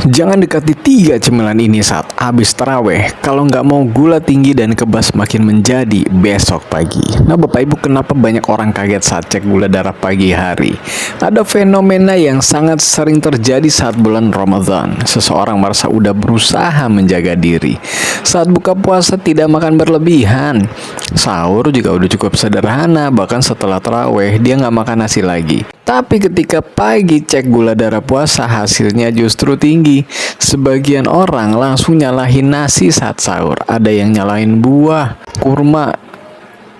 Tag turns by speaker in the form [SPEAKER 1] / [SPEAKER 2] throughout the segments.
[SPEAKER 1] Jangan dekati tiga cemilan ini saat habis taraweh kalau nggak mau gula tinggi dan kebas makin menjadi besok pagi. Nah Bapak Ibu, kenapa banyak orang kaget saat cek gula darah pagi hari? Ada fenomena yang sangat sering terjadi saat bulan Ramadan. Seseorang merasa udah berusaha menjaga diri. Saat buka puasa tidak makan berlebihan. Sahur juga udah cukup sederhana, bahkan setelah taraweh dia nggak makan nasi lagi. Tapi ketika pagi cek gula darah puasa hasilnya justru tinggi. Sebagian orang langsung nyalahin nasi saat sahur. Ada yang nyalahin buah, kurma,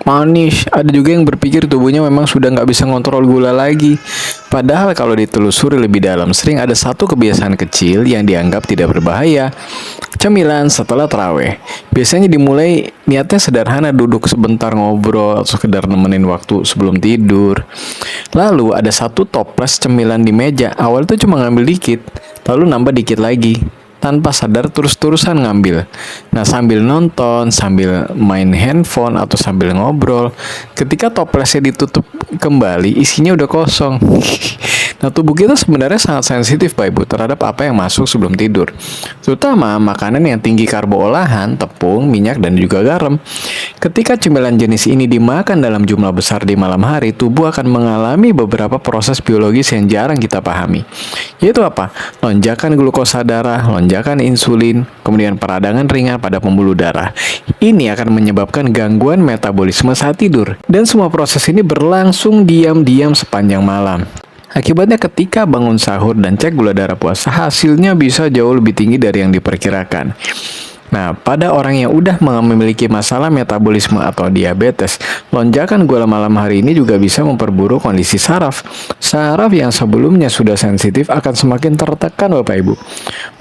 [SPEAKER 1] manis. Ada juga yang berpikir tubuhnya memang sudah nggak bisa ngontrol gula lagi. Padahal kalau ditelusuri lebih dalam, sering ada satu kebiasaan kecil yang dianggap tidak berbahaya. Cemilan setelah taraweh. Biasanya dimulai niatnya sederhana, duduk sebentar ngobrol, sekedar nemenin waktu sebelum tidur. Lalu ada satu toples cemilan di meja. Awal tuh cuma ngambil dikit, lalu nambah dikit lagi. Tanpa sadar terus-terusan ngambil. Nah sambil nonton, sambil main handphone atau sambil ngobrol, ketika toplesnya ditutup kembali, isinya udah kosong. Nah tubuh kita sebenarnya sangat sensitif Bapak Ibu terhadap apa yang masuk sebelum tidur. Terutama makanan yang tinggi karbo olahan, tepung, minyak, dan juga garam. Ketika cemilan jenis ini dimakan dalam jumlah besar di malam hari, tubuh akan mengalami beberapa proses biologis yang jarang kita pahami. Yaitu apa? Lonjakan glukosa darah, lonjakan insulin, kemudian peradangan ringan pada pembuluh darah. Ini akan menyebabkan gangguan metabolisme saat tidur. Dan semua proses ini berlangsung diam-diam sepanjang malam. Akibatnya ketika bangun sahur dan cek gula darah puasa, hasilnya bisa jauh lebih tinggi dari yang diperkirakan. Nah, pada orang yang udah memiliki masalah metabolisme atau diabetes, lonjakan gula malam hari ini juga bisa memperburuk kondisi saraf. Saraf yang sebelumnya sudah sensitif akan semakin tertekan Bapak Ibu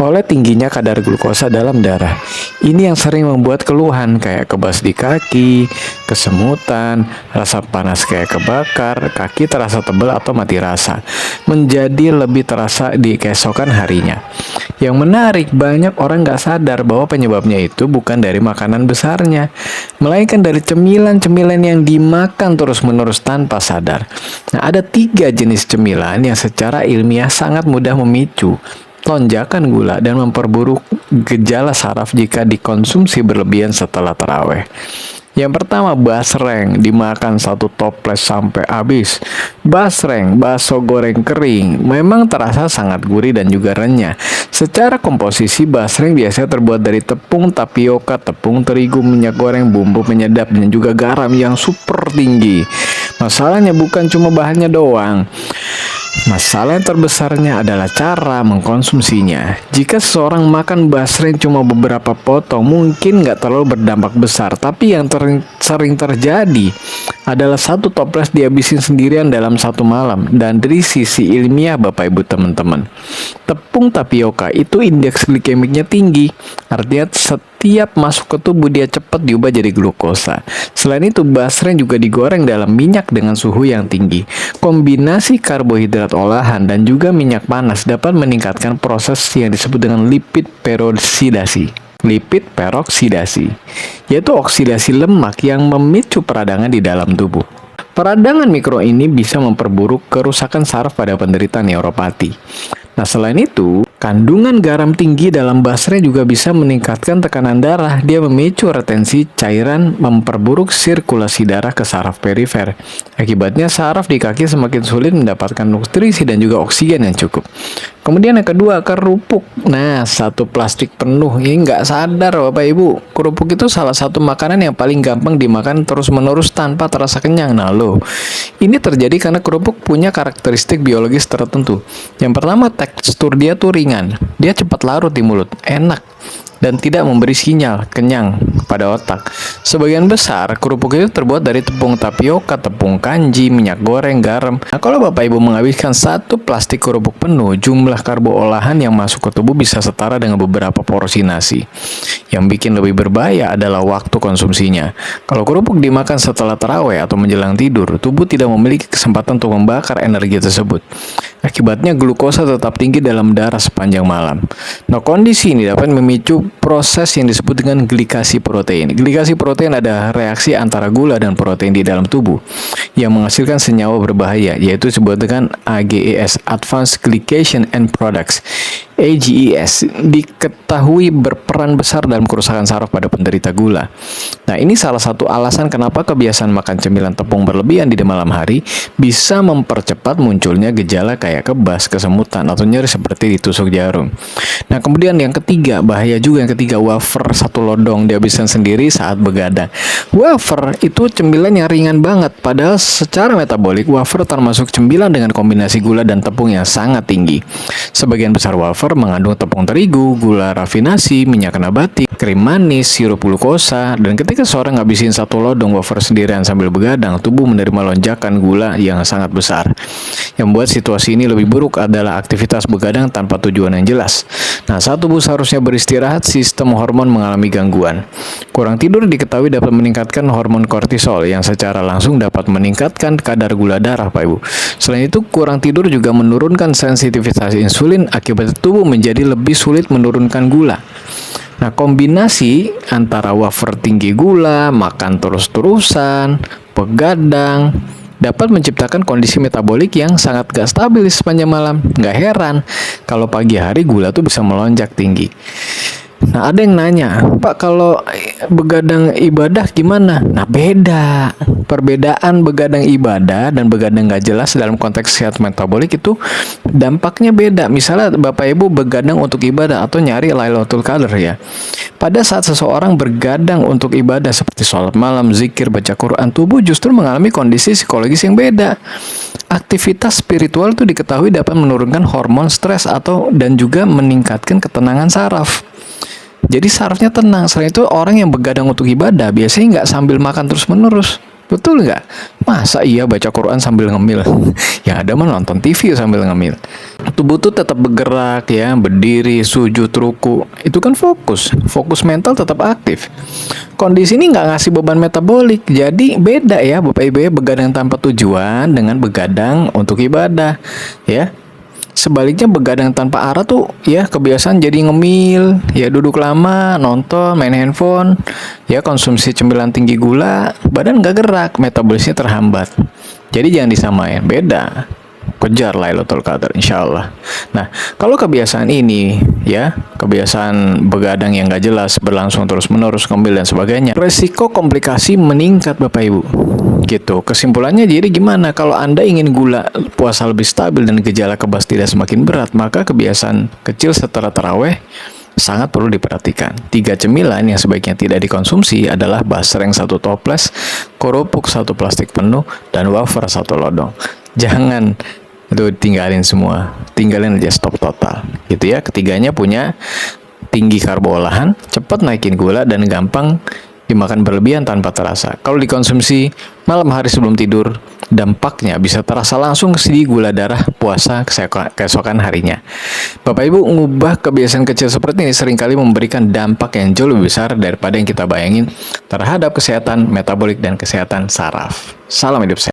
[SPEAKER 1] oleh tingginya kadar glukosa dalam darah. Ini yang sering membuat keluhan kayak kebas di kaki, kesemutan, rasa panas kayak kebakar, kaki terasa tebal atau mati rasa, menjadi lebih terasa di keesokan harinya. Yang menarik, banyak orang nggak sadar bahwa penyebabnya itu bukan dari makanan besarnya, melainkan dari cemilan-cemilan yang dimakan terus-menerus tanpa sadar. Nah, ada 3 jenis cemilan yang secara ilmiah sangat mudah memicu lonjakan gula dan memperburuk gejala saraf jika dikonsumsi berlebihan setelah taraweh. Yang pertama, basreng, dimakan satu toples sampai habis. Basreng, bakso goreng kering, memang terasa sangat gurih dan juga renyah. Secara komposisi, basreng biasanya terbuat dari tepung tapioka, tepung terigu, minyak goreng, bumbu penyedap, dan juga garam yang super tinggi. Masalahnya bukan cuma bahannya doang. Masalah yang terbesarnya adalah cara mengkonsumsinya. Jika seseorang makan basreng cuma beberapa potong, mungkin nggak terlalu berdampak besar. Tapi yang sering terjadi adalah satu toples dihabisin sendirian dalam satu malam. Dan dari sisi ilmiah Bapak Ibu teman-teman, tepung tapioka itu indeks glikemiknya tinggi. Artinya setiap masuk ke tubuh dia cepat diubah jadi glukosa. Selain itu, basreng juga digoreng dalam minyak dengan suhu yang tinggi. Kombinasi karbohidrat olahan dan juga minyak panas dapat meningkatkan proses yang disebut dengan lipid peroksidasi. Lipid peroksidasi, yaitu oksidasi lemak yang memicu peradangan di dalam tubuh. Peradangan mikro ini bisa memperburuk kerusakan saraf pada penderita neuropati. Nah, selain itu, kandungan garam tinggi dalam basreng juga bisa meningkatkan tekanan darah. Dia memicu retensi cairan, memperburuk sirkulasi darah ke saraf perifer. Akibatnya, saraf di kaki semakin sulit mendapatkan nutrisi dan juga oksigen yang cukup. Kemudian yang kedua, kerupuk. Nah, satu plastik penuh. Ini nggak sadar Bapak Ibu. Kerupuk itu salah satu makanan yang paling gampang dimakan terus-menerus tanpa terasa kenyang. Nah loh, ini terjadi karena kerupuk punya karakteristik biologis tertentu. Yang pertama, tekstur dia tuh ringan. Dia cepat larut di mulut, enak, dan tidak memberi sinyal kenyang pada otak. Sebagian besar kerupuk itu terbuat dari tepung tapioka, tepung kanji, minyak goreng, garam. Nah, kalau Bapak Ibu menghabiskan satu plastik kerupuk penuh, jumlah karbo olahan yang masuk ke tubuh bisa setara dengan beberapa porsi nasi. Yang bikin lebih berbahaya adalah waktu konsumsinya. Kalau kerupuk dimakan setelah taraweh atau menjelang tidur, tubuh tidak memiliki kesempatan untuk membakar energi tersebut. Akibatnya glukosa tetap tinggi dalam darah sepanjang malam. Nah, kondisi ini dapat memicu proses yang disebut dengan glikasi protein. Glikasi protein adalah reaksi antara gula dan protein di dalam tubuh yang menghasilkan senyawa berbahaya, yaitu disebut dengan AGEs, Advanced Glycation End Products. AGEs diketahui berperan besar dalam kerusakan saraf pada penderita gula. Nah, ini salah satu alasan kenapa kebiasaan makan cemilan tepung berlebihan di malam hari bisa mempercepat munculnya gejala kayak kebas, kesemutan, atau nyeri seperti ditusuk jarum. Nah, kemudian yang ketiga, bahaya juga yang ketiga, wafer satu lodong dihabiskan sendiri saat begadang. Wafer itu cemilan yang ringan banget, padahal secara metabolik wafer termasuk cemilan dengan kombinasi gula dan tepung yang sangat tinggi. Sebagian besar wafer mengandung tepung terigu, gula rafinasi, minyak nabati, krim manis, sirup glukosa, dan ketika seorang ngabisin satu lodong wafer sendirian sambil begadang, tubuh menerima lonjakan gula yang sangat besar. Yang membuat situasi ini lebih buruk adalah aktivitas begadang tanpa tujuan yang jelas. Nah, saat tubuh seharusnya beristirahat, sistem hormon mengalami gangguan. Kurang tidur diketahui dapat meningkatkan hormon kortisol yang secara langsung dapat meningkatkan kadar gula darah, Pak Ibu. Selain itu, kurang tidur juga menurunkan sensitivitas insulin akibat tubuh menjadi lebih sulit menurunkan gula. Nah, kombinasi antara wafer tinggi gula, makan terus-terusan, begadang, dapat menciptakan kondisi metabolik yang sangat gak stabil sepanjang malam. Gak heran kalau pagi hari gula tuh bisa melonjak tinggi. Nah, ada yang nanya, Pak, kalau begadang ibadah gimana? Nah, beda. Perbedaan begadang ibadah dan begadang gak jelas dalam konteks sehat metabolik itu dampaknya beda. Misalnya Bapak Ibu begadang untuk ibadah atau nyari Lailatul Qadar ya. Pada saat seseorang bergadang untuk ibadah seperti sholat malam, zikir, baca Quran, tubuh justru mengalami kondisi psikologis yang beda. Aktivitas spiritual itu diketahui dapat menurunkan hormon stres dan juga meningkatkan ketenangan saraf. Jadi sarafnya tenang. Selain itu, orang yang begadang untuk ibadah biasanya nggak sambil makan terus-menerus. Betul nggak? Masa iya baca Quran sambil ngemil? Yang ada mah nonton TV sambil ngemil. Tubuh tuh tetap bergerak ya, berdiri, sujud, ruku. Itu kan fokus. Fokus mental tetap aktif. Kondisi ini nggak ngasih beban metabolik. Jadi beda ya Bapak Ibu ya, begadang tanpa tujuan dengan begadang untuk ibadah. Ya. Sebaliknya begadang tanpa arah tuh ya kebiasaan jadi ngemil, ya duduk lama, nonton, main handphone, ya konsumsi cemilan tinggi gula, badan gak gerak, metabolisme terhambat. Jadi jangan disamain, beda. Kejar Lailatul Qadar insya Allah. Nah, kalau kebiasaan ini ya, kebiasaan begadang yang gak jelas, berlangsung terus-menerus, ngemil dan sebagainya, resiko komplikasi meningkat Bapak Ibu. Gitu. Kesimpulannya jadi gimana? Kalau Anda ingin gula puasa lebih stabil dan gejala kebas tidak semakin berat, maka kebiasaan kecil setelah taraweh sangat perlu diperhatikan. 3 cemilan yang sebaiknya tidak dikonsumsi adalah basreng 1 toples, kerupuk 1 plastik penuh, dan wafer 1 lodong. Jangan itu tinggalin semua, tinggalin aja, stop total. Gitu ya. Ketiganya punya tinggi karbo olahan, cepat naikin gula, dan gampang dimakan berlebihan tanpa terasa. Kalau dikonsumsi malam hari sebelum tidur, dampaknya bisa terasa langsung di gula darah puasa keesokan harinya. Bapak Ibu, ngubah kebiasaan kecil seperti ini seringkali memberikan dampak yang jauh lebih besar daripada yang kita bayangin terhadap kesehatan metabolik dan kesehatan saraf. Salam hidup sehat.